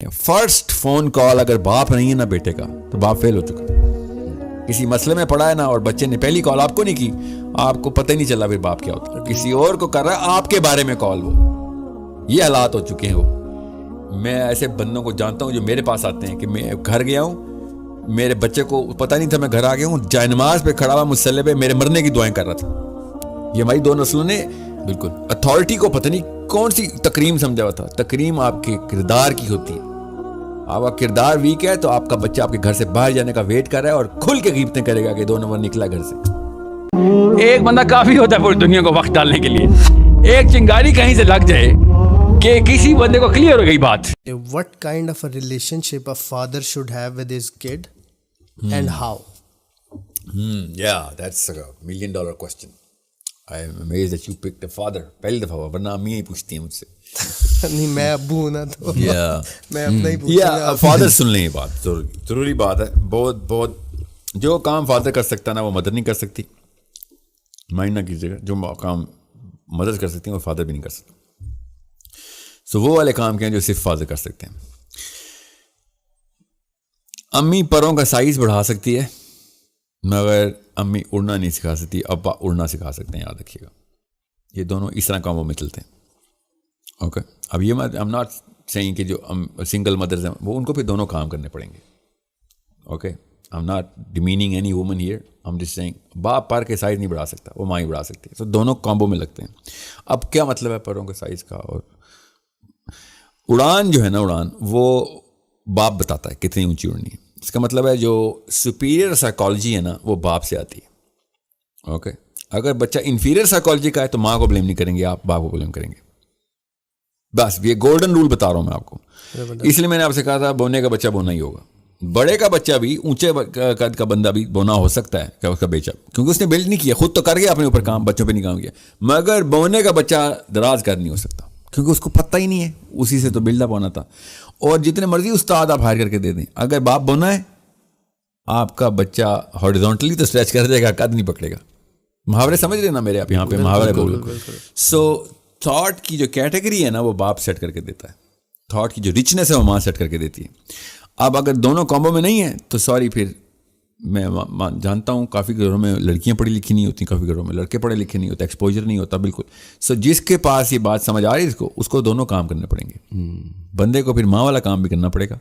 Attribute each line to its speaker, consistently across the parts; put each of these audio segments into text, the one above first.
Speaker 1: First phone call اگر باپ نہیں ہے نا بیٹے کا تو باپ فیل ہو چکا. کسی مسئلے میں پڑا ہے نا اور بچے نے پہلی کال آپ کو نہیں کی, آپ کو پتہ ہی نہیں چلا پھر باپ کیا ہوتا, کسی اور کو کر رہا ہے آپ کے بارے میں کال. وہ یہ حالات ہو چکے ہیں. وہ میں ایسے بندوں کو جانتا ہوں جو میرے پاس آتے ہیں کہ میں گھر گیا ہوں, میرے بچے کو پتہ نہیں تھا میں گھر آ گیا ہوں, جائے نماز پہ کھڑا ہوا مصلی پہ میرے مرنے کی دعائیں کر رہا تھا. یہ ہماری دو نسلوں نے بالکل اتھارٹی کو پتہ نہیں کون سی تکریم سمجھا ہوا تھا. تکریم آپ کے کردار کی ہوتی ہے. آپ کا کردار ویک ہے تو آپ کا بچہ آپ کے گھر سے باہر جانے کا ویٹ کر رہا ہے اور کھل کے غیبتیں کرے گا کہ 2 نمبر نکلا گھر سے.
Speaker 2: ایک بندہ کافی ہوتا ہے پوری دنیا کو وقت ڈالنے کے لیے. ایک چنگاری کہیں سے لگ جائے کہ کسی بندے کو کلیئر ہو گئی بات.
Speaker 3: What kind of a relationship a father should have with his kid and how?
Speaker 1: Yeah, that's a $1 million question. I am amazed that you picked a father. پہلی دفعہ ورنہ امی ہی پوچھتی ہیں مجھ سے.
Speaker 3: نہیں میں ابو ہوں نا تو میں اپنا ہی
Speaker 1: پوچھوں. فادر سن لیں, یہ بات ضروری بات ہے. بہت جو کام فادر کر سکتا ہے نا وہ مدر نہیں کر سکتی. مائنڈ نہ کیجیے گا, جو کام مدر کر سکتی ہیں وہ فادر بھی نہیں کر سکتا. سو وہ والے کام کیا ہیں جو صرف فادر کر سکتے ہیں. امی پروں کا سائز بڑھا سکتی ہے مگر امی اڑنا نہیں سکھا سکتی, ابا اڑنا سکھا سکتے ہیں, یاد رکھیے گا. یہ دونوں اس طرح کاموں میں چلتے ہیں. اوکے, اب یہ I'm not saying کہ جو سنگل مدرز ہیں وہ ان کو پھر دونوں کام کرنے پڑیں گے. Okay, I'm not demeaning any woman here. I'm just saying باپ پر کے سائز نہیں بڑھا سکتا, وہ ماں ہی بڑھا سکتی ہے. تو دونوں کامبو میں لگتے ہیں. اب کیا مطلب ہے پروں کے سائز کا؟ اور اڑان جو ہے نا, اڑان وہ باپ بتاتا ہے کتنی اونچی اڑنی ہے. اس کا مطلب ہے جو سپیریئر سائیکالوجی ہے نا وہ باپ سے آتی ہے. اوکے, اگر بچہ انفیریئر سائیکالوجی کا ہے تو ماں کو بلیم نہیں کریں گے, آپ باپ کو بلیم کریں گے. بس یہ گولڈن رول بتا رہا ہوں میں آپ کو. اس لیے میں نے آپ سے کہا تھا بونے کا بچہ بونا ہی ہوگا. بڑے کا بچہ بھی, اونچے قد کا بندہ بھی بونا ہو سکتا ہے کیا اس کا بیچا, کیونکہ اس نے بلڈ نہیں کیا, خود تو کر گیا اپنے اوپر کام, بچوں پہ نہیں کام کیا. مگر بونے کا بچہ دراز کر نہیں ہو سکتا کیونکہ اس کو پتہ ہی نہیں ہے, اسی سے تو بلڈ اپ ہونا تھا. اور جتنے مرضی استاد آپ ہائر کر کے دے دیں, اگر باپ بونا ہے آپ کا بچہ ہاریزونٹلی تو اسٹریچ کر دے گا, قد نہیں پکڑے گا. محاورے سمجھ رہے نا میرے, آپ یہاں پہ محاورے بولو. سو تھاٹ کی جو کیٹیگری ہے نا وہ باپ سیٹ کر کے دیتا ہے, تھاٹ کی جو رچنس ہے وہ ماں سیٹ کر کے دیتی ہے. اب اگر دونوں کامبو میں نہیں ہیں تو سوری, پھر میں جانتا ہوں کافی گھروں میں لڑکیاں پڑھی لکھی نہیں ہوتی, کافی گھروں میں لڑکے پڑھے لکھے نہیں ہوتے, ایکسپوجر نہیں ہوتا. بالکل. سو جس کے پاس یہ بات سمجھ آ رہی ہے اس کو دونوں کام کرنے پڑیں گے. بندے کو پھر ماں والا کام بھی کرنا پڑے گا,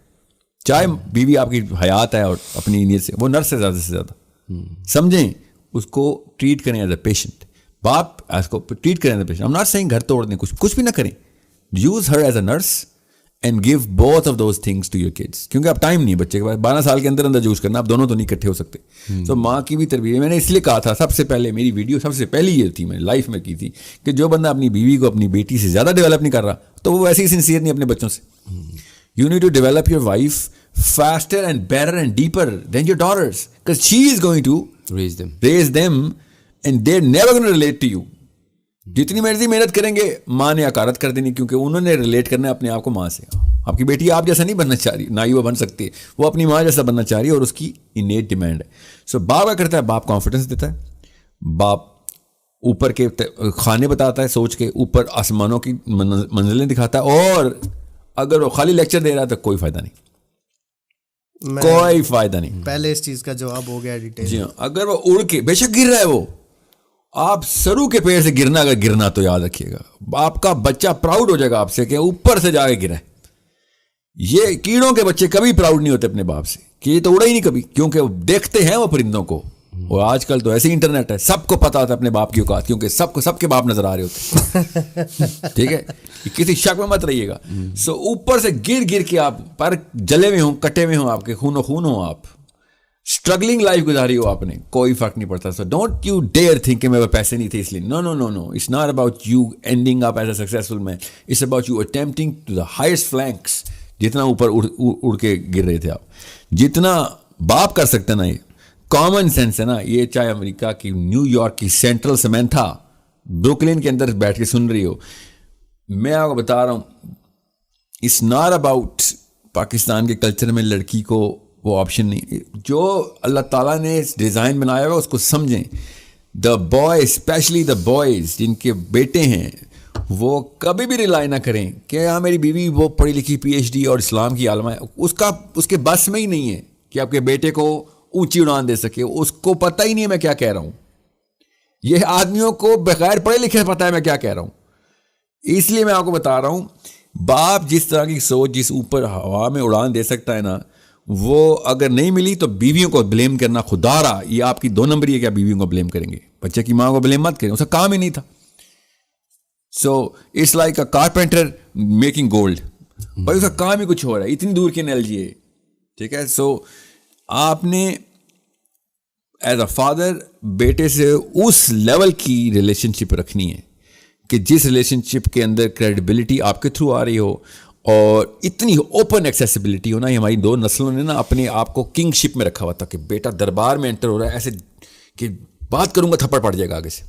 Speaker 1: چاہے بیوی آپ کی حیات ہے اور اپنی نیت سے وہ نرس ہے زیادہ سے زیادہ. سمجھیں, اس کو ٹریٹ کریں ایز اے پیشنٹ. باپ اس کو ٹریٹ کریں ایز اے پیشنٹ. ہم ناٹ سیئنگ گھر توڑ دیں, کچھ بھی نہ کریں. Use her as a nurse and give both of those things to your kids. کیونکہ اب ٹائم نہیں ہے بچے کے پاس, 12 سال کے اندر یوز کرنا, اب دونوں تو نہیں اکٹھے ہو سکتے. تو ماں کی بھی تربیت میں نے اس لیے کہا تھا, سب سے پہلے میری ویڈیو سب سے پہلی یہ تھی, میں لائف میں کی تھی کہ جو بندہ اپنی بیوی کو اپنی بیٹی سے زیادہ ڈیولپ نہیں کر رہا تو وہ ویسے ہی سنسیئر نہیں اپنے بچوں سے. You need to develop your wife faster and better and deeper than your daughters because she is going to raise them and they're never going to relate to you. جتنی مرضی محنت کریں گے ماں نے حقارت کر دینی, کیونکہ انہوں نے ریلیٹ کرنا ہے اپنے آپ کو ماں سے. آپ کی بیٹی آپ جیسا نہیں بننا چاہ رہی, نہ ہی وہ بن سکتی ہے, وہ اپنی ماں جیسا بننا چاہ رہی ہے اور اس کی انیٹ ڈیمانڈ ہے. سو باپ کیا کرتا ہے, باپ کانفیڈنس دیتا ہے, باپ اوپر کے کھانے بتاتا ہے, سوچ کے اوپر آسمانوں کی منزلیں دکھاتا ہے. اور اگر وہ خالی لیکچر دے رہا ہے تو کوئی فائدہ نہیں, کوئی فائدہ نہیں.
Speaker 3: پہلے اس چیز کا جواب ہو گیا ڈیٹیل.
Speaker 1: جی ہاں, اگر وہ اڑ کے بے شک گر رہا ہے, وہ آپ سرو کے پیڑ سے گرنا, اگر گرنا تو یاد رکھیے گا آپ کا بچہ پراؤڈ ہو جائے گا آپ سے کہ اوپر سے جا کے گرا ہے. یہ کیڑوں کے بچے کبھی پراؤڈ نہیں ہوتے اپنے باپ سے کہ یہ تو اڑا ہی نہیں کبھی, کیونکہ وہ دیکھتے ہیں وہ پرندوں کو. اور آج کل تو ایسے انٹرنیٹ ہے, سب کو پتا ہوتا ہے اپنے باپ کی اوقات, کیونکہ سب کے باپ نظر آ رہے ہوتے. ٹھیک ہے, کسی شک میں مت رہیے گا. سو اوپر سے گر کے آپ پر جلے ہوئے ہوں, کٹے ہوئے ہوں, آپ کے خون ہوں, آپ اسٹرگلنگ لائف گزاری ہو آپ نے, کوئی فرق نہیں پڑتا. So don't you dare think کہ میرے پیسے نہیں تھے اس لیے. No, it's not about you ending up as a successful man, it's about you attempting to the highest flanks. جتنا اوپر اڑ کے گر رہے تھے آپ, جتنا باپ کر سکتے نا, یہ کامن سینس ہے نا. یہ چاہے امریکہ کی نیو یارک کی سینٹرل سیمنتھا بروکلین کے اندر بیٹھ کے سن رہی ہو, میں آپ کو بتا رہا ہوں, اٹس ناٹ اباؤٹ پاکستان کے کلچر میں لڑکی کو وہ آپشن نہیں. جو اللہ تعالیٰ نے ڈیزائن بنایا ہوا اس کو سمجھیں. The boy especially the boys جن کے بیٹے ہیں وہ کبھی بھی ریلائی نہ کریں کہ ہاں میری بیوی وہ پڑھی لکھی PhD اور اسلام کی عالمہ ہے. اس کے بس میں ہی نہیں ہے کہ آپ کے بیٹے کو اونچی اڑان دے سکے. اس کو پتہ ہی نہیں ہے میں کیا کہہ رہا ہوں. یہ آدمیوں کو بغیر پڑھے لکھے پتہ ہے میں کیا کہہ رہا ہوں. اس لیے میں آپ کو بتا رہا ہوں, باپ جس طرح کی سوچ جس اوپر ہوا میں اڑان دے سکتا ہے نا, وہ اگر نہیں ملی تو بیویوں کو بلیم کرنا خدا رہا, یہ آپ کی 2 نمبر ہے کہ آپ بیویوں کو بلیم کریں گے. بچے کی ماں کو بلیم مت کریں, اس کا کام ہی نہیں تھا. So it's like a carpenter making gold, بھائی اس کا کام ہی کچھ ہو رہا ہے. اتنی دور کی انالوجی ہے, ٹھیک ہے. سو آپ نے ایز اے فادر بیٹے سے اس لیول کی ریلیشن شپ رکھنی ہے کہ جس ریلیشن شپ کے اندر کریڈیبلٹی آپ کے تھرو آ رہی ہو اور اتنی اوپن ایکسیسیبلٹی ہو نا. یہ ہماری 2 نسلوں نے نا اپنے آپ کو کنگ شپ میں رکھا ہوا تھا کہ بیٹا دربار میں انٹر ہو رہا ہے ایسے کہ بات کروں گا تھپڑ پڑ جائے گا آگے سے.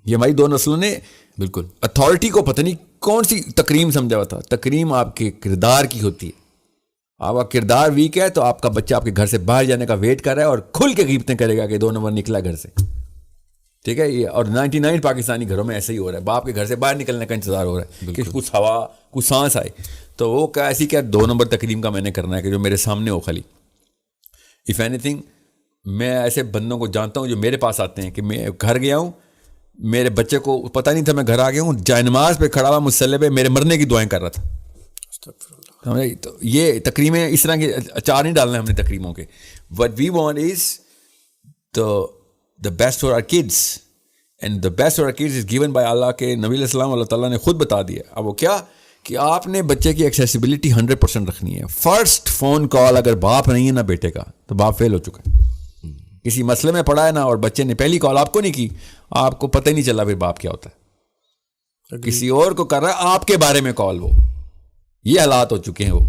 Speaker 1: یہ ہماری 2 نسلوں نے بالکل اتھارٹی کو پتہ نہیں کون سی تکریم سمجھا ہوا تھا. تکریم آپ کے کردار کی ہوتی ہے. آپ کا کردار ویک ہے تو آپ کا بچہ آپ کے گھر سے باہر جانے کا ویٹ کر رہا ہے اور کھل کے غیبتیں کرے گا کہ 2 نمبر نکلا گھر سے, ٹھیک ہے. یہ اور 99 پاکستانی گھروں میں ایسے ہی ہو رہا ہے. باپ کے گھر سے باہر نکلنے کا انتظار ہو رہا ہے کہ کچھ ہوا کچھ سانس آئے. تو وہ کیا ایسی کیا 2 نمبر تکریم کا میں نے کرنا ہے کہ جو میرے سامنے ہو خالی. اف اینی تھنگ میں ایسے بندوں کو جانتا ہوں جو میرے پاس آتے ہیں کہ میں گھر گیا ہوں, میرے بچے کو پتہ نہیں تھا میں گھر آ گیا ہوں, جائے نماز پہ کھڑا ہوا مصلی پہ میرے مرنے کی دعائیں کر رہا تھا. تو یہ تقریباً اس طرح کے اچار نہیں ڈالنا ہے ہم نے تقریبوں کے. What we want is the best for our kids and the best for our kids is given by Allah کے نبی علیہ السلام. اللہ تعالیٰ نے خود بتا دیا. اب وہ کیا کہ آپ نے بچے کی ایکسیسیبلٹی 100% رکھنی ہے. فرسٹ فون کال اگر باپ نہیں ہے نا بیٹے کا تو باپ فیل ہو چکا ہے. کسی مسئلے میں پڑا ہے نا اور بچے نے پہلی کال آپ کو نہیں کی, آپ کو پتہ ہی نہیں چلا پھر باپ کیا ہوتا ہے. کسی اور کو کر رہا ہے آپ کے بارے میں کال. وہ یہ حالات ہو چکے ہیں وہ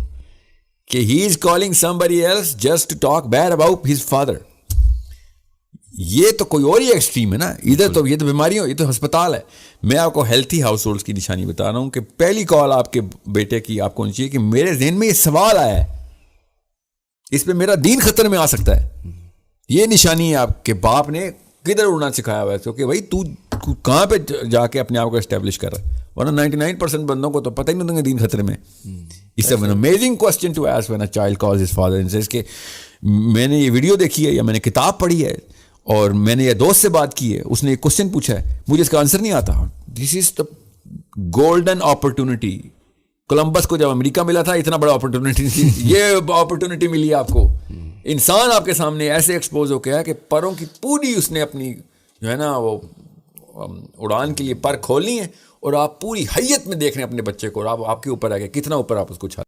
Speaker 1: کہ he is calling somebody else just to talk bad about his father. یہ تو کوئی اور ہی ایکسٹریم ہے نا. ادھر تو یہ تو بیماری ہو, یہ تو ہسپتال ہے. میں آپ کو ہیلتھی ہاؤس ہولڈس کی نشانی بتا رہا ہوں کہ پہلی کال آپ کے بیٹے کی آپ کو ہونی چاہیے کہ میرے ذہن میں یہ سوال آیا ہے, اس پہ میرا دین خطرے میں آ سکتا ہے. یہ نشانی ہے آپ کے باپ نے کدھر اڑنا سکھایا ہوا ہے. کیونکہ بھائی تو کہاں پہ جا کے اپنے آپ کو اسٹیبلش کر رہا ہے, ورنہ 99% بندوں کو تو پتہ ہی نہیں ہوتا کہ دین خطرے میں. It's an amazing question to ask when a child calls his father and says کہ میں نے یہ ویڈیو دیکھی ہے یا میں نے کتاب پڑھی ہے اور میں نے یہ دوست سے بات کی ہے, اس نے یہ کوشچن پوچھا ہے, مجھے اس کا آنسر نہیں آتا. دس از دا گولڈن اپرچونٹی. کولمبس کو جب امریکہ ملا تھا اتنا بڑا اپرچونٹی, یہ اپرچونٹی ملی آپ کو. انسان آپ کے سامنے ایسے ایکسپوز ہو گیا کہ پروں کی پوری اس نے اپنی جو ہے نا وہ اڑان کے لیے پر کھولنی ہے اور آپ پوری حیت میں دیکھ رہے ہیں اپنے بچے کو, اور آپ کے اوپر آ گیا کتنا اوپر آپ اس کو چھا